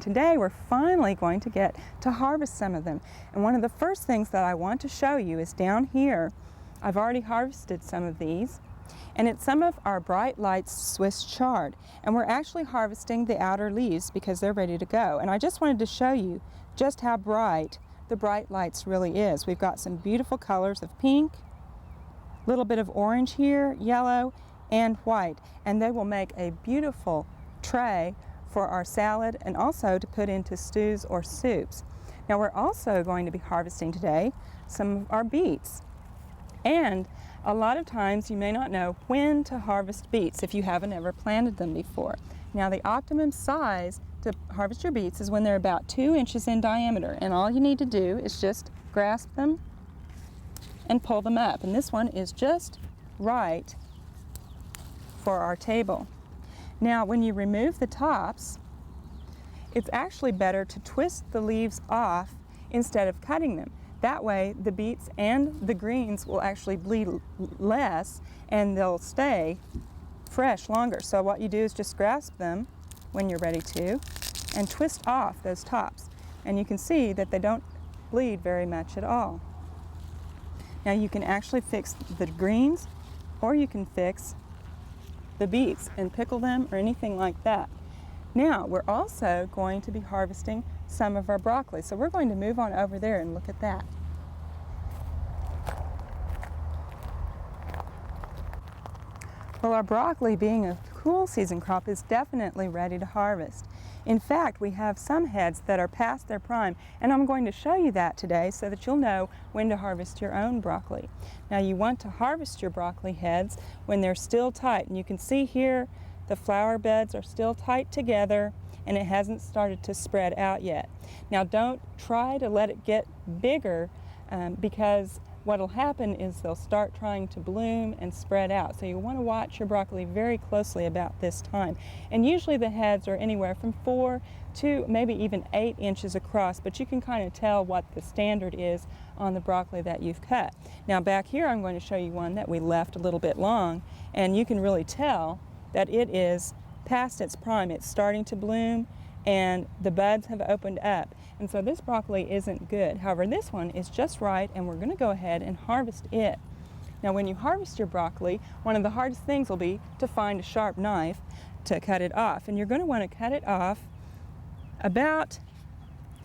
today we're finally going to get to harvest some of them. And one of the first things that I want to show you is down here. I've already harvested some of these, and it's some of our Bright Lights Swiss chard. And we're actually harvesting the outer leaves because they're ready to go. And I just wanted to show you just how bright the Bright Lights really is. We've got some beautiful colors of pink, a little bit of orange here, yellow, and white. And they will make a beautiful tray for our salad and also to put into stews or soups. Now we're also going to be harvesting today some of our beets. And a lot of times you may not know when to harvest beets if you haven't ever planted them before. Now the optimum size to harvest your beets is when they're about 2 inches in diameter, and all you need to do is just grasp them and pull them up. And this one is just right for our table. Now when you remove the tops, it's actually better to twist the leaves off instead of cutting them. That way the beets and the greens will actually bleed less and they'll stay fresh longer. So what you do is just grasp them when you're ready to and twist off those tops. And you can see that they don't bleed very much at all. Now you can actually fix the greens or you can fix the beets and pickle them or anything like that. Now we're also going to be harvesting some of our broccoli. So we're going to move on over there and look at that. Well, our broccoli, being a cool season crop, is definitely ready to harvest. In fact, we have some heads that are past their prime, and I'm going to show you that today so that you'll know when to harvest your own broccoli. Now you want to harvest your broccoli heads when they're still tight, and you can see here the flower beds are still tight together and it hasn't started to spread out yet. Now don't try to let it get bigger because what will happen is they'll start trying to bloom and spread out. So you want to watch your broccoli very closely about this time. And usually the heads are anywhere from 4 to maybe even 8 inches across, but you can kind of tell what the standard is on the broccoli that you've cut. Now back here I'm going to show you one that we left a little bit long, and you can really tell that it is past its prime. It's starting to bloom and the buds have opened up. And so this broccoli isn't good. However, this one is just right, and we're going to go ahead and harvest it. Now when you harvest your broccoli, one of the hardest things will be to find a sharp knife to cut it off. And you're going to want to cut it off about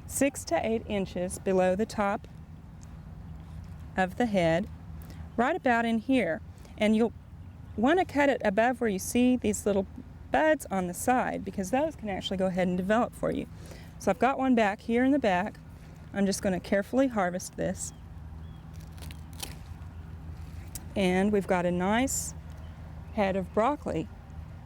6 to 8 inches below the top of the head, right about in here. And you'll want to cut it above where you see these little buds on the side, because those can actually go ahead and develop for you. So I've got one back here in the back. I'm just going to carefully harvest this. And we've got a nice head of broccoli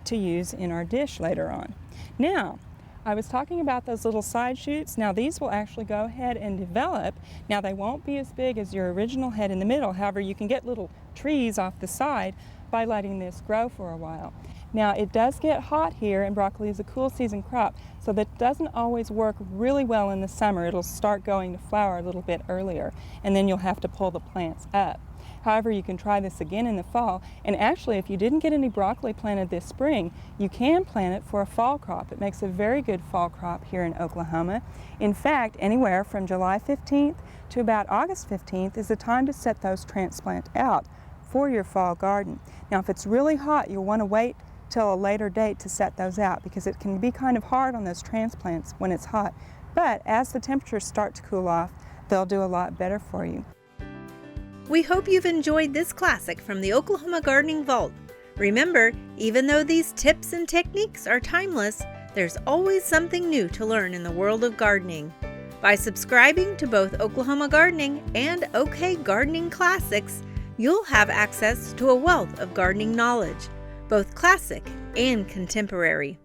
to use in our dish later on. Now, I was talking about those little side shoots. Now these will actually go ahead and develop. Now they won't be as big as your original head in the middle. However, you can get little trees off the side by letting this grow for a while. Now it does get hot here, and broccoli is a cool season crop, so that doesn't always work really well in the summer. It'll start going to flower a little bit earlier, and then you'll have to pull the plants up. However, you can try this again in the fall, and actually if you didn't get any broccoli planted this spring, you can plant it for a fall crop. It makes a very good fall crop here in Oklahoma. In fact, anywhere from July 15th to about August 15th is the time to set those transplants out for your fall garden. Now if it's really hot, you'll want to wait till a later date to set those out, because it can be kind of hard on those transplants when it's hot. But as the temperatures start to cool off, they'll do a lot better for you. We hope you've enjoyed this classic from the Oklahoma Gardening Vault. Remember, even though these tips and techniques are timeless, there's always something new to learn in the world of gardening. By subscribing to both Oklahoma Gardening and OK Gardening Classics, you'll have access to a wealth of gardening knowledge, both classic and contemporary.